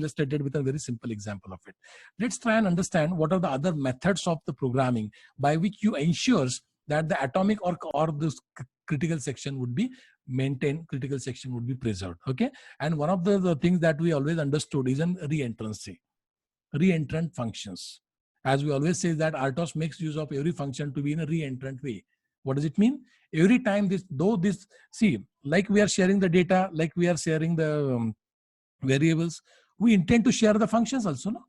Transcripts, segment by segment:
illustrated with a very simple example of it. Let's try and understand what are the other methods of the programming by which you ensures that the atomic or this critical section would be maintained, critical section would be preserved. Okay, and one of the things that we always understood is an reentrancy, reentrant functions. As we always say that RTOS makes use of every function to be in a reentrant way. What does it mean? Every time like we are sharing the data, like we are sharing the variables, we intend to share the functions also, no?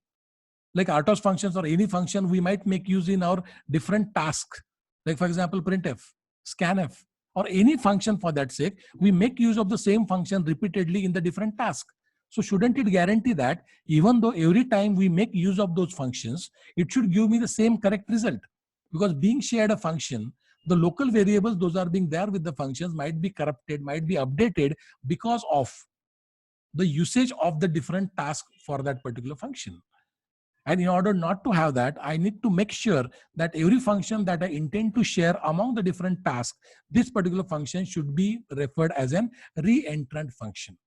Like RTOS functions or any function we might make use in our different tasks. Like for example, printf, scanf, or any function for that sake, we make use of the same function repeatedly in the different tasks. So shouldn't it guarantee that even though every time we make use of those functions, it should give me the same correct result? Because being shared a function, the local variables, those are being there with the functions, might be corrupted, might be updated because of the usage of the different tasks for that particular function. And in order not to have that, I need to make sure that every function that I intend to share among the different tasks, this particular function should be referred as an reentrant function.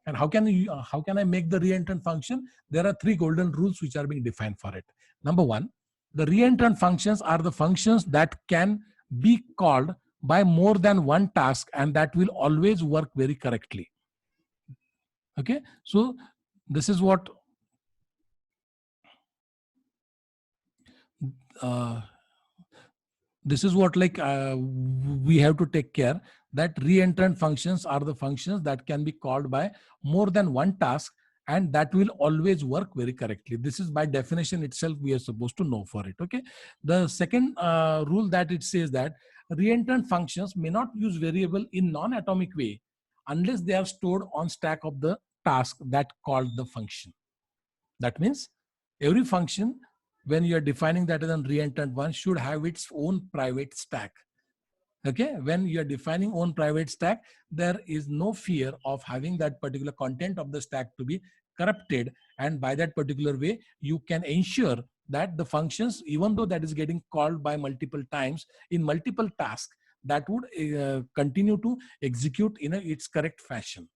And how can I make the reentrant function? There are 3 golden rules which are being defined for it. Number 1, the reentrant functions are the functions that can be called by more than one task and that will always work very correctly. Okay, so this is what we have to take care that reentrant functions are the functions that can be called by more than one task and that will always work very correctly. This is by definition itself we are supposed to know for it. Okay, the second rule that it says that reentrant functions may not use variable in non-atomic way unless they are stored on stack of the task that called the function. That means every function, when you are defining that as a reentrant one, should have its own private stack. Okay, when you are defining own private stack, there is no fear of having that particular content of the stack to be corrupted, and by that particular way you can ensure that the functions, even though that is getting called by multiple times in multiple tasks, that would continue to execute in its correct fashion.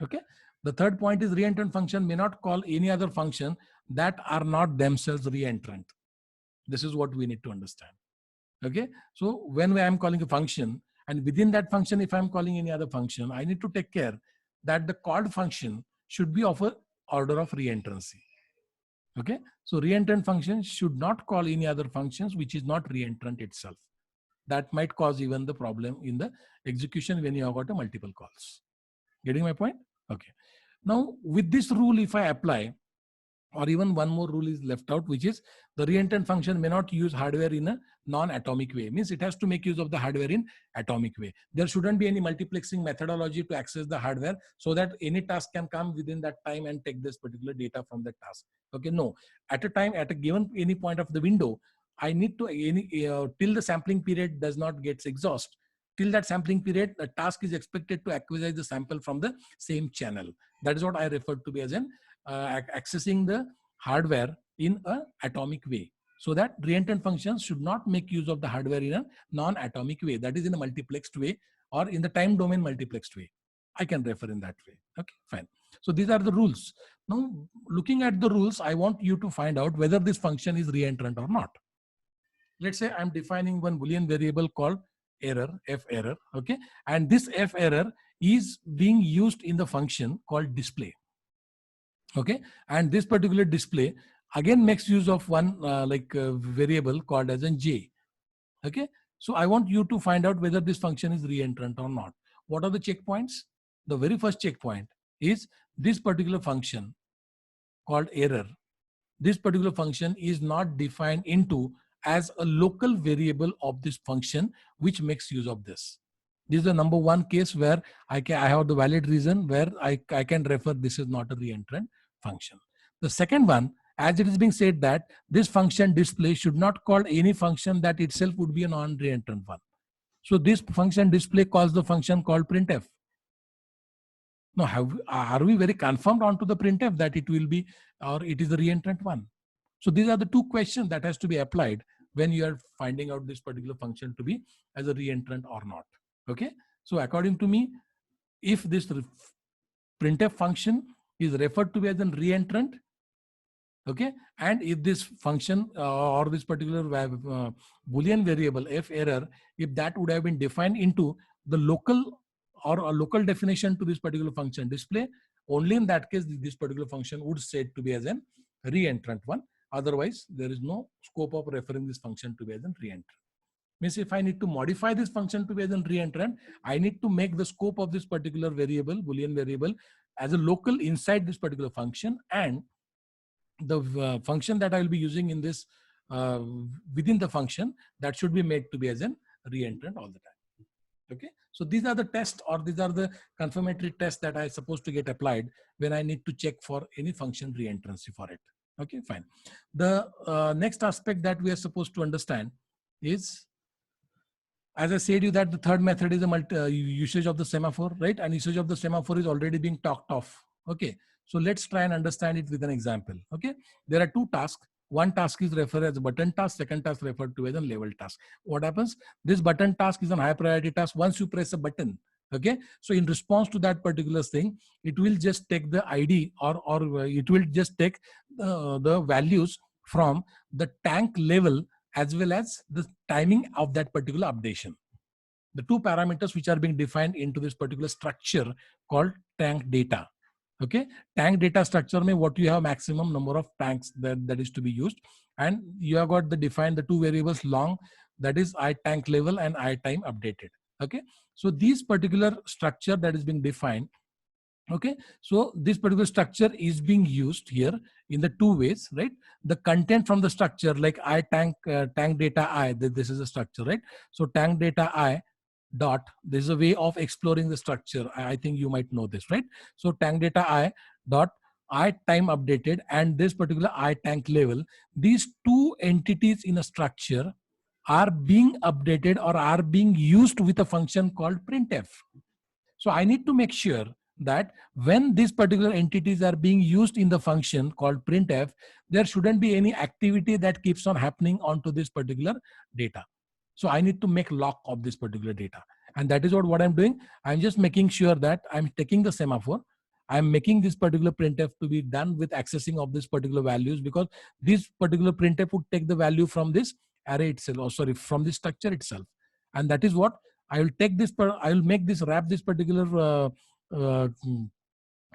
Okay, the third point is reentrant function may not call any other function that are not themselves reentrant. This is what we need to understand. Okay, so when I am calling a function, and within that function, if I am calling any other function, I need to take care that the called function should be of a order of reentrancy. Okay, so reentrant function should not call any other functions which is not reentrant itself. That might cause even the problem in the execution when you have got a multiple calls. Getting my point? Okay. Now with this rule, if I apply, or even one more rule is left out, which is the reentrant function may not use hardware in a non-atomic way. Means it has to make use of the hardware in atomic way. There shouldn't be any multiplexing methodology to access the hardware so that any task can come within that time and take this particular data from the task. Okay, no. At a time, at a given any point of the window, I need to till the sampling period does not get exhaust. Till that sampling period, the task is expected to acquire the sample from the same channel. That is what I refer to be as an accessing the hardware in an atomic way. So that reentrant functions should not make use of the hardware in a non-atomic way. That is in a multiplexed way or in the time domain multiplexed way. I can refer in that way. Okay, fine. So these are the rules. Now, looking at the rules, I want you to find out whether this function is reentrant or not. Let's say I'm defining one Boolean variable called error, f error. Okay, and this f error is being used in the function called display. Okay, and this particular display again makes use of one variable called as an j. Okay, so I want you to find out whether this function is reentrant or not. What are the checkpoints? The very first checkpoint is this particular function called error. This particular function is not defined into as a local variable of this function which makes use of this. This is the number one case where I have the valid reason where I can refer this is not a reentrant function. The second one, as it is being said that this function display should not call any function that itself would be a non-reentrant one. So this function display calls the function called printf. Now, are we very confirmed onto the printf that it will be or it is the reentrant one? So these are the two questions that has to be applied when you are finding out this particular function to be as a reentrant or not. Okay. So according to me, if this printf function is referred to as a reentrant. Okay, and if this function or this particular boolean variable f error, if that would have been defined into the local or a local definition to this particular function display, only in that case this particular function would said to be as an reentrant one. Otherwise there is no scope of referring this function to be as a reentrant. Means if I need to modify this function to be as a reentrant, I need to make the scope of this particular variable, boolean variable, as a local inside this particular function, and the function that I will be using in this within the function, that should be made to be as an reentrant all the time. Okay, so these are the tests, or these are the confirmatory tests that I supposed to get applied when I need to check for any function reentrancy for it. Okay, fine. The next aspect that we are supposed to understand is, as I said you, that the third method is a usage of the semaphore, right? And usage of the semaphore is already being talked of. Okay, so let's try and understand it with an example. Okay, there are two tasks. One task is referred as a button task, second task referred to as a level task. What happens? This button task is a high priority task. Once you press a button, okay, so in response to that particular thing, it will just take the ID, or it will just take the values from the tank level as well as the timing of that particular updation. The two parameters which are being defined into this particular structure called tank data. Okay, tank data structure means what you have maximum number of tanks that is to be used, and you have got the defined the two variables long, that is I tank level and I time updated. Okay, so this particular structure that is being defined. Okay, so this particular structure is being used here in the two ways, right? The content from the structure, like I tank data I, this is a structure, right? So tank data I dot, this is a way of exploring the structure. I think you might know this, right? So tank data I dot I time updated and this particular I tank level, these two entities in a structure are being updated or are being used with a function called printf. So I need to make sure that when these particular entities are being used in the function called printf, there shouldn't be any activity that keeps on happening onto this particular data. So I need to make lock of this particular data. And that is what I'm doing. I'm just making sure that I'm taking the semaphore. I'm making this particular printf to be done with accessing of this particular values, because this particular printf would take the value from this array itself, or sorry, from this structure itself. And that is what I will take this, I will make this, wrap this particular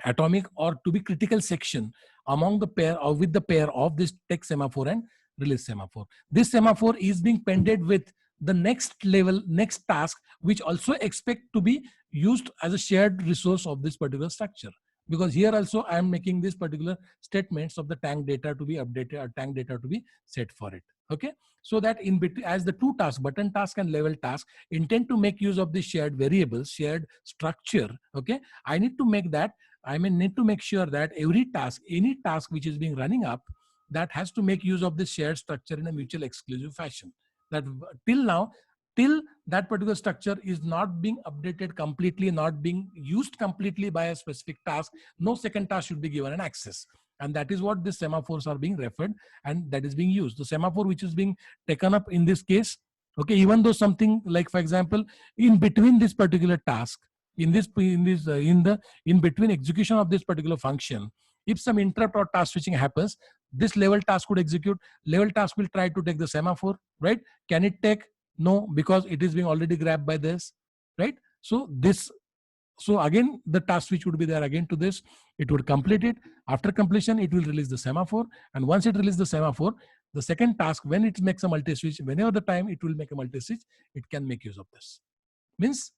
atomic or to be critical section among the pair or with the pair of this take semaphore and release semaphore. This semaphore is being pended with the next level, next task, which also expect to be used as a shared resource of this particular structure. Because here also I am making this particular statements of the tank data to be updated or tank data to be set for it. Okay, so that in between, as the two tasks, button task and level task, intend to make use of the shared variables, shared structure. Okay, I need to make that, I may need to make sure that every task, any task which is being running up, that has to make use of the shared structure in a mutual exclusive fashion. That till now, till that particular structure is not being updated completely, not being used completely by a specific task, no second task should be given an access. And that is what the semaphores are being referred, and that is being used. The semaphore which is being taken up in this case, okay, even though something like, for example, in between this particular task, in between execution of this particular function, if some interrupt or task switching happens, this level task could execute. Level task will try to take the semaphore, right? Can it take? No, because it is being already grabbed by this, right? So this, so again the task switch would be there again to this, it would complete it. After completion, it will release the semaphore, and once it releases the semaphore, the second task, when it makes a multi-switch, whenever the time it will make a multi-switch, it can make use of this. Means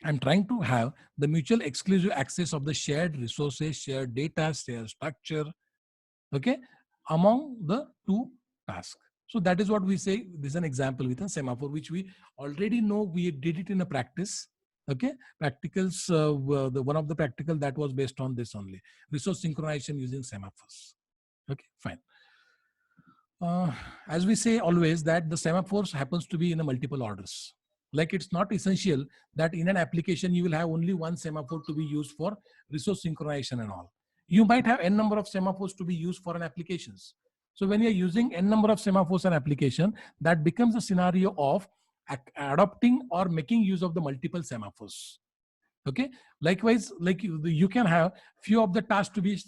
I'm trying to have the mutual exclusive access of the shared resources, shared data, shared structure, okay, among the two tasks. So that is what we say. This is an example with a semaphore, which we already know. We did it in a practice. Okay, practicals. The one of the practical that was based on this only, resource synchronization using semaphores. Okay, fine. As we say always, that the semaphores happens to be in a multiple orders. Like it's not essential that in an application you will have only one semaphore to be used for resource synchronization and all. You might have n number of semaphores to be used for an applications. So when you're using n number of semaphores and application, that becomes a scenario of adopting or making use of the multiple semaphores. Okay. Likewise, like you can have few of the tasks to be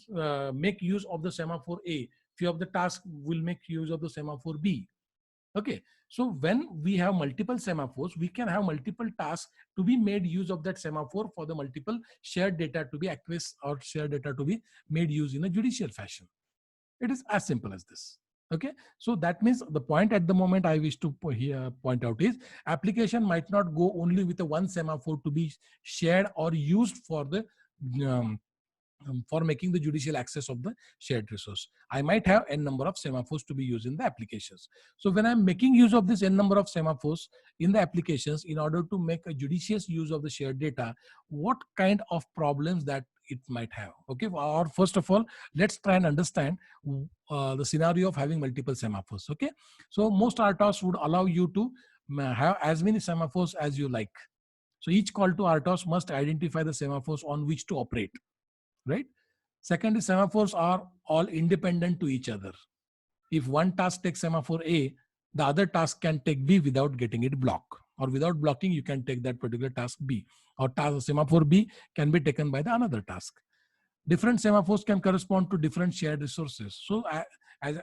make use of the semaphore A, few of the tasks will make use of the semaphore B. Okay. So when we have multiple semaphores, we can have multiple tasks to be made use of that semaphore for the multiple shared data to be accessed or shared data to be made use in a judicial fashion. It is as simple as this. Okay. So that means the point at the moment I wish to here point out is application might not go only with a one semaphore to be shared or used for the um, for making the judicial access of the shared resource. I might have n number of semaphores to be used in the applications. So when I'm making use of this n number of semaphores in the applications in order to make a judicious use of the shared data, what kind of problems that it might have? Okay, or first of all, let's try and understand the scenario of having multiple semaphores. Okay, so most RTOS would allow you to have as many semaphores as you like. So each call to RTOS must identify the semaphores on which to operate, right? Second is semaphores are all independent to each other. If one task takes semaphore A, the other task can take B without getting it blocked, or without blocking, you can take that particular task B, or task semaphore B can be taken by the another task. Different semaphores can correspond to different shared resources. So I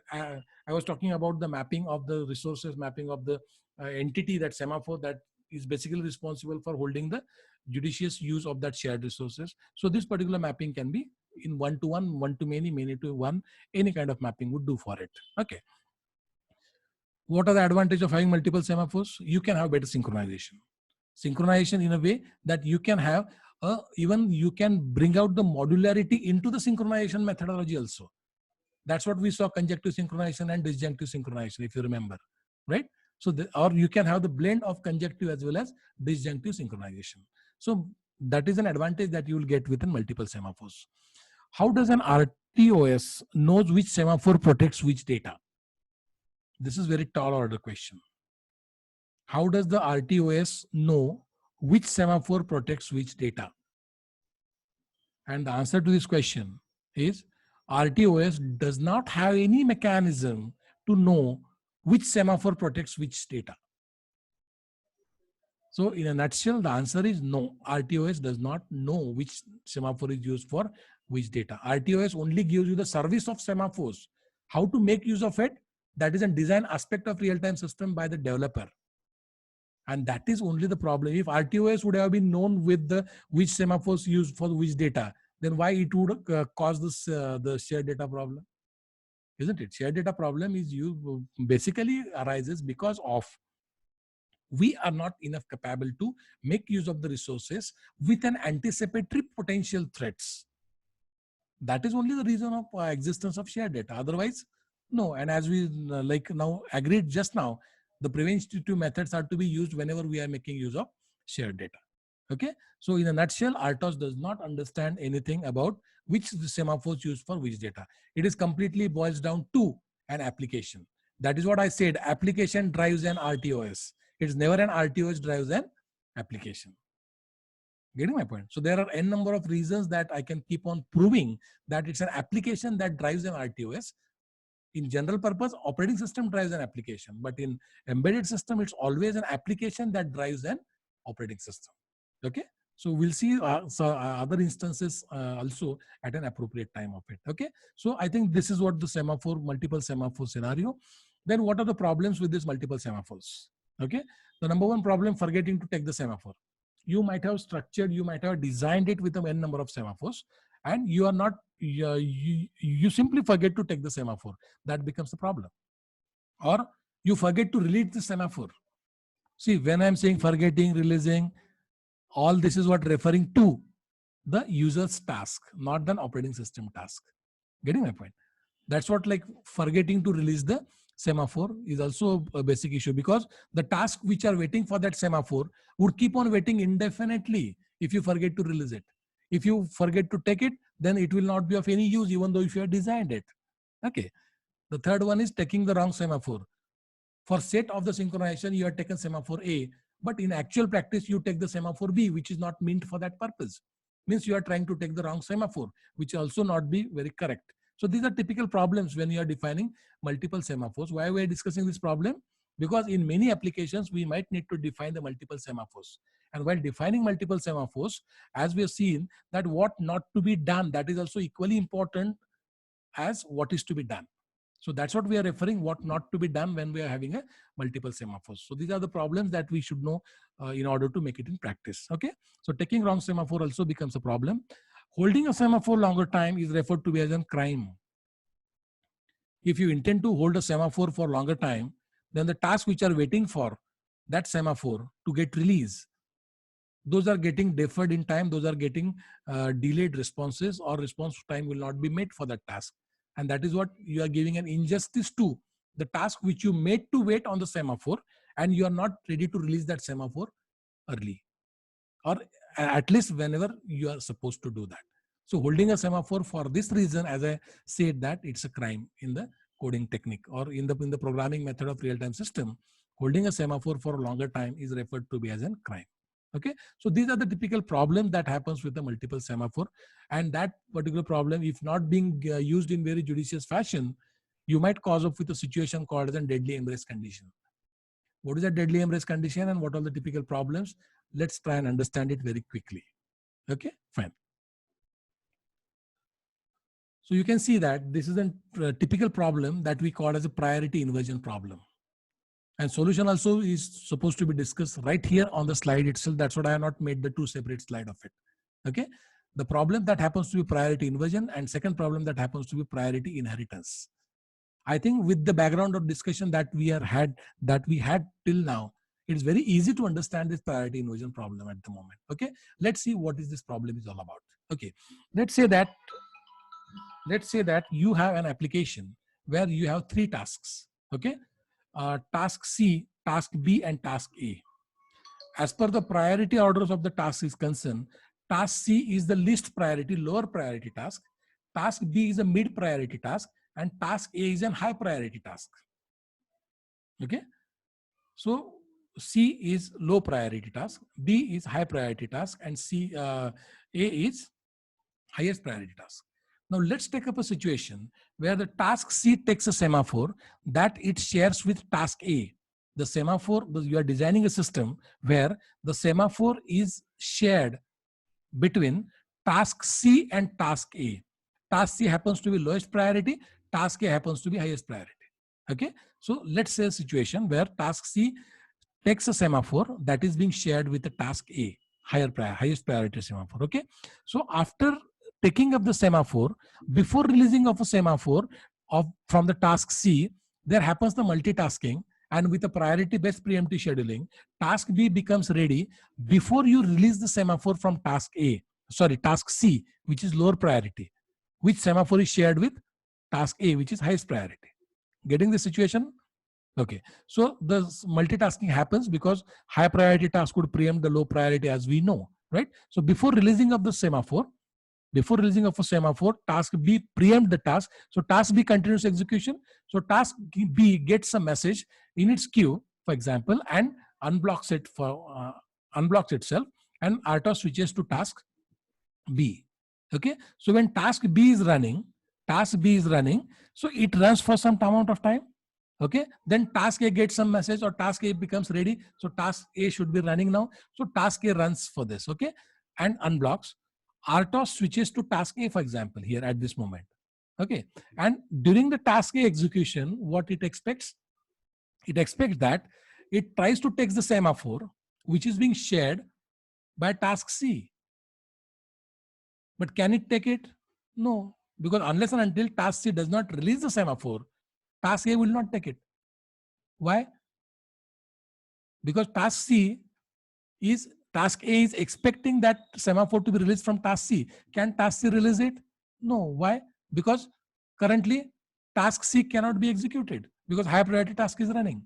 was talking about the mapping of the resources, mapping of the entity, that semaphore that is basically responsible for holding the judicious use of that shared resources. So this particular mapping can be in one to one, one to many, many to one, any kind of mapping would do for it. Okay. What are the advantages of having multiple semaphores? You can have better synchronization. Synchronization in a way that you can have even you can bring out the modularity into the synchronization methodology also. That's what we saw, conjunctive synchronization and disjunctive synchronization, if you remember, right? So or you can have the blend of conjunctive as well as disjunctive synchronization. So that is an advantage that you will get within multiple semaphores. How does an RTOS knows which semaphore protects which data? This is very tall order question. How does the RTOS know which semaphore protects which data? And the answer to this question is RTOS does not have any mechanism to know which semaphore protects which data. So in a nutshell, the answer is no. RTOS does not know which semaphore is used for which data. RTOS only gives you the service of semaphores. How to make use of it, that is a design aspect of real-time system by the developer. And that is only the problem. If RTOS would have been known with the which semaphores used for which data, then why it would cause this the shared data problem? Isn't it? Shared data problem is you basically arises because of we are not enough capable to make use of the resources with an anticipatory potential threats. That is only the reason of existence of shared data. Otherwise, no. And as we like now agreed just now, the preventative methods are to be used whenever we are making use of shared data. Okay. So in a nutshell, RTOS does not understand anything about which semaphores used for which data. It is completely boils down to an application. That is what I said. Application drives an RTOS. It's never an RTOS drives an application. Getting my point? So there are n number of reasons that I can keep on proving that it's an application that drives an RTOS. In general purpose, operating system drives an application, but in embedded system, it's always an application that drives an operating system. Okay. So we'll see other instances also at an appropriate time of it. Okay. So I think this is what the semaphore, multiple semaphore scenario. Then what are the problems with this multiple semaphores? Okay. The number one problem, forgetting to take the semaphore. You might have structured, you might have designed it with a n number of semaphores, and you are not, you simply forget to take the semaphore. That becomes a problem. Or you forget to release the semaphore. See, when I'm saying forgetting, releasing, all this is what referring to the user's task, not the operating system task. Getting my point? That's what, like, forgetting to release the semaphore is also a basic issue, because the tasks which are waiting for that semaphore would keep on waiting indefinitely if you forget to release it. If you forget to take it, then it will not be of any use, even though if you have designed it. Okay. The third one is taking the wrong semaphore. For set of the synchronization, you have taken semaphore A, but in actual practice, you take the semaphore B, which is not meant for that purpose. Means you are trying to take the wrong semaphore, which also not be very correct. So these are typical problems when you are defining multiple semaphores. Why we are discussing this problem? Because in many applications, we might need to define the multiple semaphores. And while defining multiple semaphores, as we have seen that what not to be done, that is also equally important as what is to be done. So that's what we are referring, what not to be done when we are having a multiple semaphores. So these are the problems that we should know in order to make it in practice. Okay. So taking wrong semaphore also becomes a problem. Holding a semaphore longer time is referred to be as a crime. If you intend to hold a semaphore for longer time, then the tasks which are waiting for that semaphore to get released, those are getting deferred in time, those are getting delayed responses, or response time will not be met for that task. And that is what you are giving an injustice to the task which you made to wait on the semaphore, and you are not ready to release that semaphore early, or at least whenever you are supposed to do that. So holding a semaphore for this reason, as I said, that it's a crime in the coding technique, or in the programming method of real-time system. Holding a semaphore for a longer time is referred to be as a crime. Okay, so these are the typical problems that happens with the multiple semaphore, and that particular problem, if not being used in very judicious fashion, you might cause up with a situation called as a deadly embrace condition. What is a deadly embrace condition and what are the typical problems? Let's try and understand it very quickly. Okay, fine. So you can see that this is a typical problem that we call as a priority inversion problem. And solution also is supposed to be discussed right here on the slide itself. That's what I have not made the two separate slides of it. Okay. The problem that happens to be priority inversion, and second problem that happens to be priority inheritance. I think with the background of discussion that we had till now, it's very easy to understand this priority inversion problem at the moment. Okay. Let's see what is this problem is all about. Okay. Let's say that you have an application where you have three tasks. Okay. Task C, task B, and task A. As per the priority orders of the task is concerned, task C is the least priority, lower priority task. Task B is a mid priority task, and task A is a high priority task. Okay. So C is low priority task, B is high priority task, and A is highest priority task. Now let's take up a situation where the task C takes a semaphore that it shares with task A. The semaphore, you are designing a system where the semaphore is shared between task C and task A. Task C happens to be lowest priority, task A happens to be highest priority. Okay, so let's say a situation where task C takes a semaphore that is being shared with the task A, highest priority semaphore. Okay, so after taking up the semaphore, before releasing of a semaphore from the task C, there happens the multitasking, and with a priority based preemptive scheduling, task B becomes ready before you release the semaphore from task C, which is lower priority, which semaphore is shared with task A, which is highest priority. Getting the situation? Okay, so the multitasking happens because high priority task would preempt the low priority, as we know, right? So before releasing of the semaphore, task B preempt the task. So task B continues execution. So task B gets a message in its queue, for example, and unblocks itself, and RTOS switches to task B. Okay, so when task B is running, so it runs for some amount of time. Okay, then task A gets some message, or task A becomes ready. So task A should be running now. So task A runs for this, okay, and unblocks. RTOS switches to task A, for example, here at this moment. Okay, and during the task A execution, what it expects? It expects that it tries to take the semaphore, which is being shared by task C. But can it take it? No, because unless and until task C does not release the semaphore, task A will not take it. Why? Because task A is expecting that semaphore to be released from task C. Can task C release it? No. Why? Because currently task C cannot be executed because high priority task is running.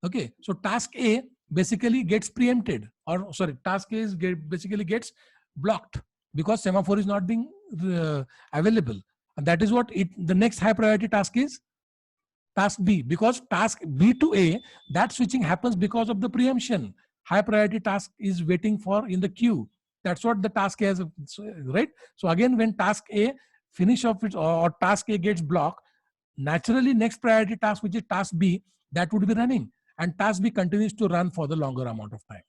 Okay, so task A basically gets preempted, or sorry, task A basically gets blocked because semaphore is not being available. And that is what the next high priority task is. Task B, because task B to A, that switching happens because of the preemption. High priority task is waiting for in the queue. That's what the task A has, right? So again, when task A finish off it, or task A gets blocked, naturally next priority task, which is task B, that would be running, and task B continues to run for the longer amount of time.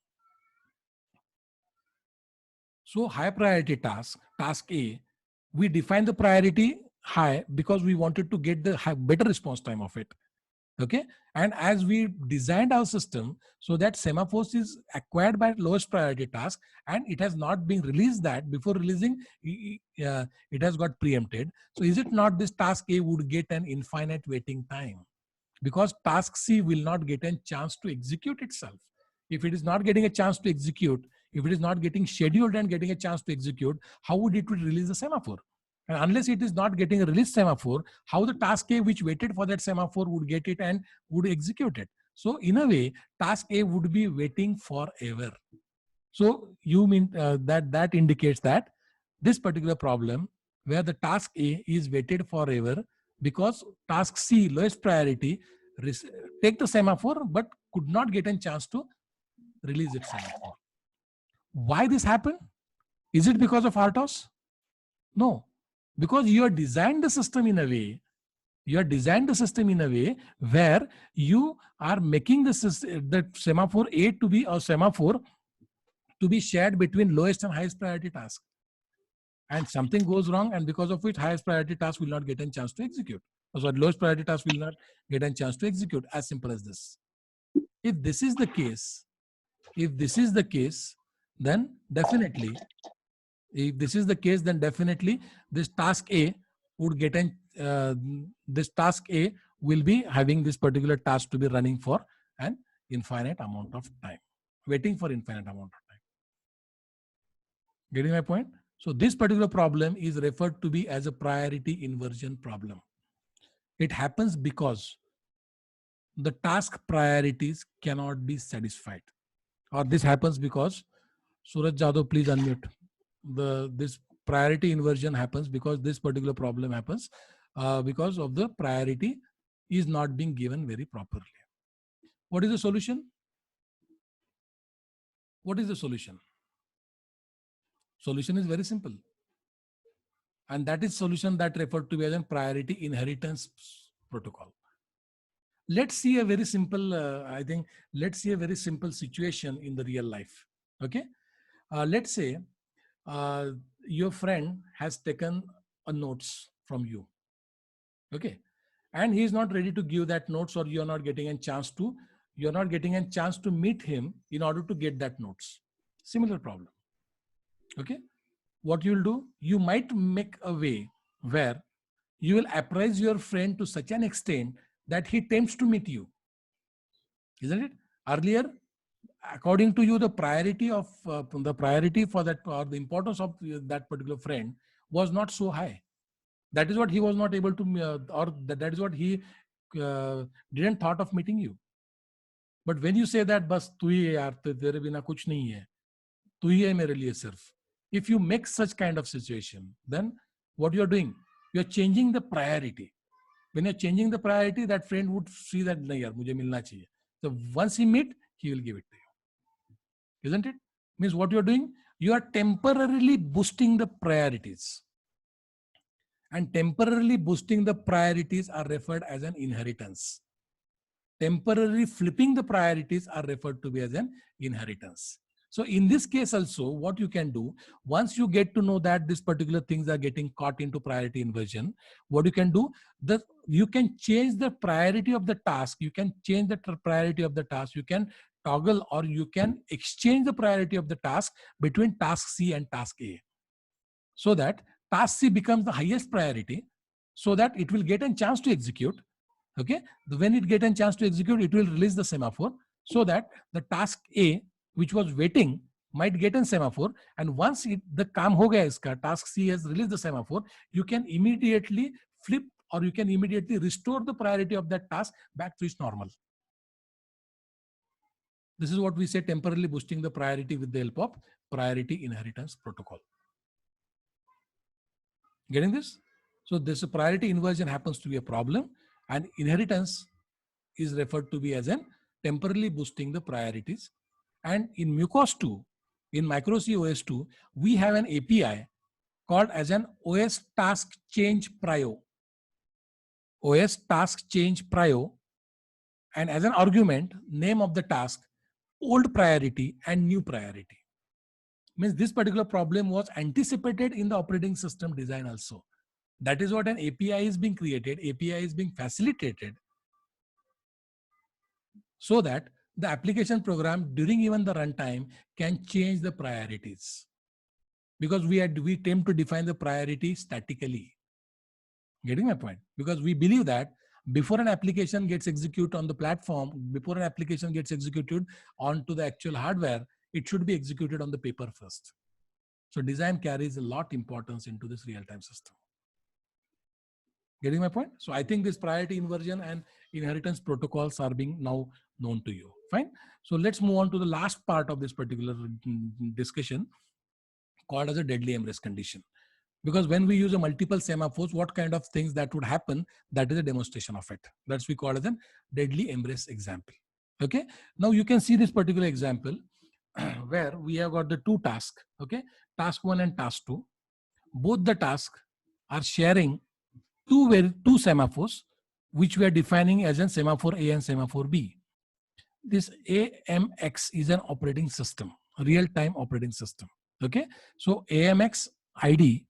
So high priority task, task A, we define the priority high because we wanted to get the better response time of it. Okay. And as we designed our system so that semaphores is acquired by lowest priority task and it has not been released, that before releasing it has got preempted. So is it not this task A would get an infinite waiting time? Because task C will not get a chance to execute itself. If it is not getting a chance to execute, if it is not getting scheduled and getting a chance to execute, how would it release the semaphore? And unless it is not getting a release semaphore, how the task A which waited for that semaphore would get it and would execute it? So in a way, task A would be waiting forever. So you mean that indicates that this particular problem where the task A is waited forever because task C, lowest priority, take the semaphore but could not get a chance to release its semaphore. Why this happened? Is it because of RTOS? No, because you have designed the system in a way, where you are making the semaphore A to be a semaphore to be shared between lowest and highest priority task. And something goes wrong, and because of which highest priority task will not get a chance to execute. So lowest priority task will not get a chance to execute. As simple as this. If this is the case, then definitely, this task A would get this task A will be having this particular task to be running for an infinite amount of time, waiting for infinite amount of time. Getting my point? So this particular problem is referred to be as a priority inversion problem. It happens because the task priorities cannot be satisfied. Or this happens because, Suraj Jadhav, please unmute. This priority inversion happens because this particular problem happens because of the priority is not being given very properly. What is the solution? What is the solution? Solution is very simple. And that is solution that referred to as a priority inheritance protocol. Let's see a very simple, let's see a very simple situation in the real life. Okay. Let's say your friend has taken a notes from you. Okay. And he is not ready to give that notes, or you're not getting a chance to meet him in order to get that notes. Similar problem. Okay. What you'll do, you might make a way where you will apprise your friend to such an extent that he tempts to meet you. Isn't it? Earlier, according to you, the priority for that, or the importance of that particular friend was not so high. That is what he was not able to, or that is what he didn't thought of meeting you. But when you say that, बस तू ही है यार, तेरे बिना कुछ नहीं है, तू ही है मेरे लिए सिर्फ. If you make such kind of situation, then what you are doing? You are changing the priority. When you're changing the priority, that friend would see that nahi yaar, mujhe milna chahiye. So once he meet, he will give it to you. Isn't it? Means what you're doing? You are temporarily boosting the priorities. And temporarily boosting the priorities are referred as an inheritance. Temporarily flipping the priorities are referred to be as an inheritance. So in this case also, what you can do, once you get to know that these particular things are getting caught into priority inversion, what you can do, you can change the priority of the task. You can change the priority of the task. You can toggle, or you can exchange the priority of the task between task C and task A, so that task C becomes the highest priority, so that it will get a chance to execute. Okay. When it gets a chance to execute, it will release the semaphore, so that the task A, which was waiting, might get a semaphore. And once the काम हो गया इसका, task C has released the semaphore, you can immediately flip, or you can immediately restore the priority of that task back to its normal. This is what we say, temporarily boosting the priority with the help of priority inheritance protocol. Getting this? So this priority inversion happens to be a problem, and inheritance is referred to be as an temporarily boosting the priorities. And in MuCOS2, in MicroC OS2, we have an API called as an OS task change prio. OS task change prio, and as an argument, name of the task, old priority and new priority. Means this particular problem was anticipated in the operating system design also. That is what an API is being created, API is being facilitated so that the application program during even the runtime can change the priorities. Because we tend to define the priority statically. Getting my point? Because we believe that before an application gets executed on the platform, before an application gets executed onto the actual hardware, it should be executed on the paper first. So design carries a lot importance into this real-time system. Getting my point? So I think this priority inversion and inheritance protocols are being now known to you. Fine. So let's move on to the last part of this particular discussion, called as a deadly embrace condition. Because when we use a multiple semaphores, what kind of things that would happen, that is a demonstration of it. That's we call as a deadly embrace example. Okay. Now you can see this particular example where we have got the two tasks. Okay. Task 1 and task 2. Both the tasks are sharing two semaphores, which we are defining as a semaphore A and semaphore B. This AMX is an operating system, real-time operating system. Okay. So AMX ID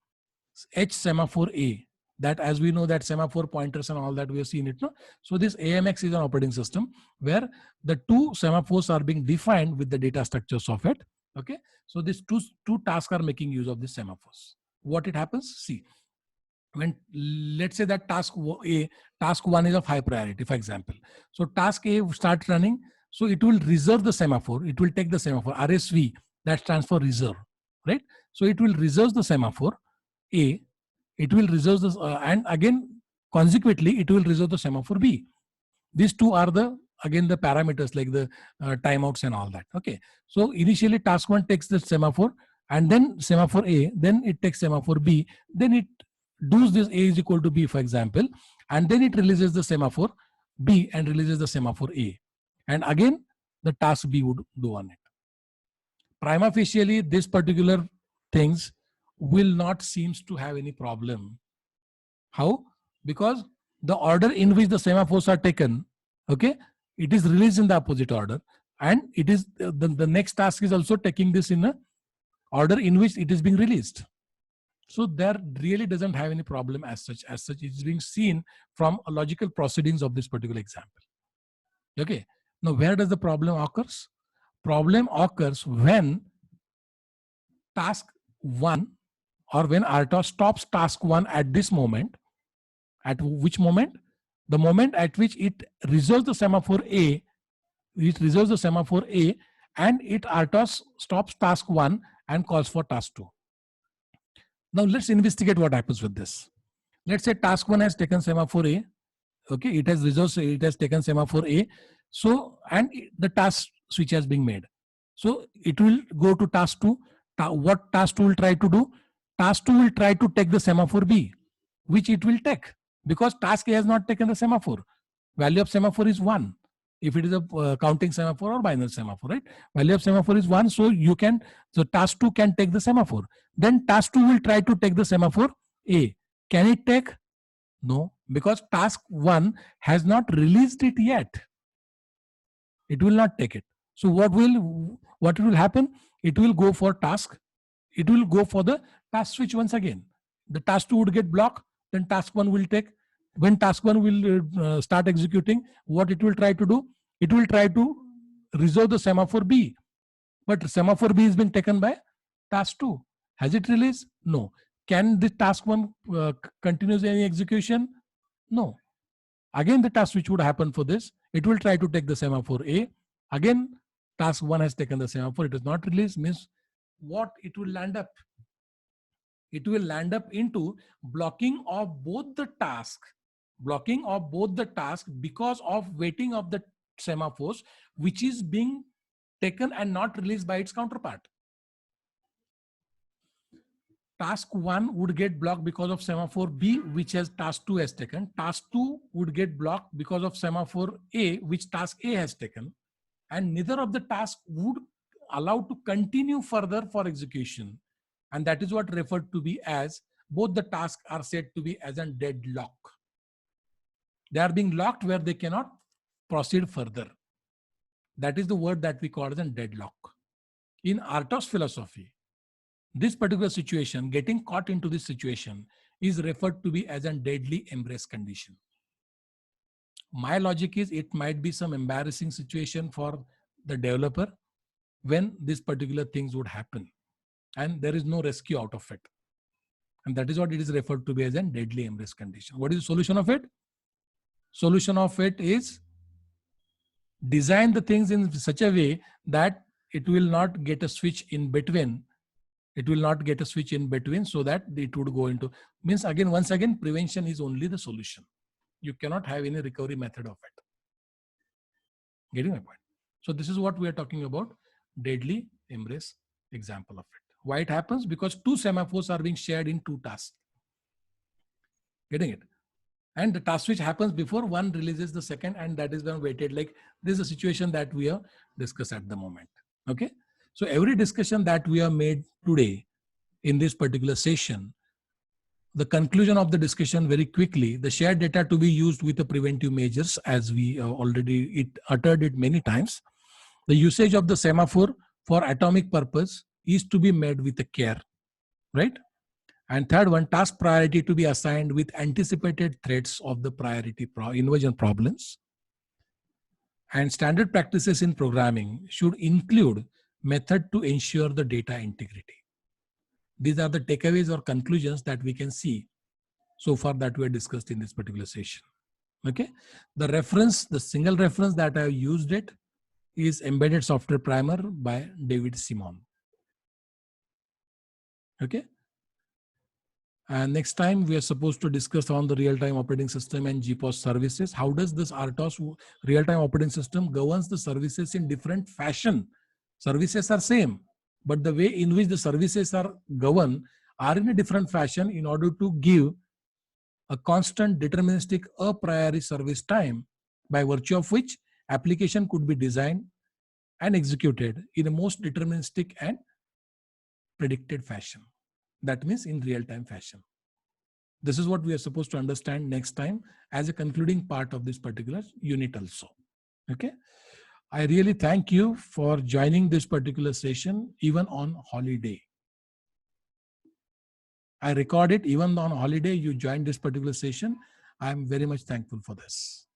H semaphore A, that as we know that semaphore pointers and all that we have seen it. No? So this AMX is an operating system where the two semaphores are being defined with the data structures of it. Okay. So these two tasks are making use of these semaphores. What it happens? See, when let's say that task 1 is of high priority, for example. So task A starts running. So it will reserve the semaphore. It will take the semaphore RSV, that stands for reserve, right? So it will reserve the semaphore A, it will reserve this, and again, consequently, it will reserve the semaphore B. These two are the, again, the parameters like the timeouts and all that. Okay. So initially task 1 takes the semaphore and then semaphore A, then it takes semaphore B, then it does this A is equal to B, for example, and then it releases the semaphore B and releases the semaphore A. And again, the task B would do on it. Prima facie, this particular things will not seems to have any problem. How? Because the order in which the semaphores are taken, okay, it is released in the opposite order, and it is the next task is also taking this in a order in which it is being released. So there really doesn't have any problem as such. As such, it's being seen from a logical proceedings of this particular example. Okay. Now, where does the problem occurs? Problem occurs when task 1 or when RTOS stops task 1 at this moment. At which moment? The moment at which it resolves the semaphore A, it resolves the semaphore A, and it RTOS stops task 1 and calls for task 2. Now let's investigate what happens with this. Let's say task 1 has taken semaphore A. Okay, it has resolved, it has taken semaphore A. So, and the task switch has been made. So it will go to task 2. What task 2 will try to do? Task 2 will try to take the semaphore B, which it will take because task A has not taken the semaphore. Value of semaphore is 1. If it is a counting semaphore or binary semaphore, right? Value of semaphore is 1. So so task 2 can take the semaphore. Then task 2 will try to take the semaphore A. Can it take? No, because task 1 has not released it yet. It will not take it. So what will happen? It will go for task. It will go for the task switch once again. The task 2 would get blocked. Then task 1 will take. When task 1 will start executing, what it will try to do? It will try to resolve the semaphore B. But semaphore B has been taken by task 2. Has it released? No. Can the task 1 continues any execution? No. Again, the task which would happen for this, it will try to take the semaphore A. Again, task 1 has taken the semaphore. It is not released. Means what it will land up? It will land up into blocking of both the task. Blocking of both the task because of waiting of the semaphores, which is being taken and not released by its counterpart. Task 1 would get blocked because of semaphore B, which has task 2 has taken. Task 2 would get blocked because of semaphore A, which task A has taken. And neither of the tasks would allow to continue further for execution. And that is what referred to be as, both the tasks are said to be as a deadlock. They are being locked where they cannot proceed further. That is the word that we call as a deadlock. In RTOS philosophy, This particular situation, getting caught into this situation, is referred to be as a deadly embrace condition. My logic is it might be some embarrassing situation for the developer when these particular things would happen, and there is no rescue out of it. And that is what it is referred to be as a deadly embrace condition. What is the solution of it? Solution of it is design the things in such a way that it will not get a switch in between. It will not get a switch in between so that it would go into, means again, once again, prevention is only the solution. You cannot have any recovery method of it. Getting my point? So this is what we are talking about, deadly embrace example of it. Why it happens? Because two semaphores are being shared in two tasks. Getting it? And the task switch happens before one releases the second, and that is when waited. Like this is a situation that we are discussed at the moment. Okay. So every discussion that we have made today in this particular session, the conclusion of the discussion very quickly, the shared data to be used with the preventive measures, as we already uttered it many times. The usage of the semaphore for atomic purpose is to be made with a care, right? And third one, task priority to be assigned with anticipated threats of the priority inversion problems. And standard practices in programming should include method to ensure the data integrity. These are the takeaways or conclusions that we can see so far that we have discussed in this particular session. Okay. The reference, the single reference that I have used it is Embedded Software Primer by David Simon. Okay. And next time we are supposed to discuss on the real-time operating system and GPOS services. How does this RTOS real-time operating system governs the services in different fashion? Services are same, but the way in which the services are governed are in a different fashion in order to give a constant deterministic a priori service time, by virtue of which application could be designed and executed in a most deterministic and predicted fashion. That means in real-time fashion. This is what we are supposed to understand next time as a concluding part of this particular unit also. Okay. I really thank you for joining this particular session, even on holiday. I record it even on holiday. You joined this particular session. I'm very much thankful for this.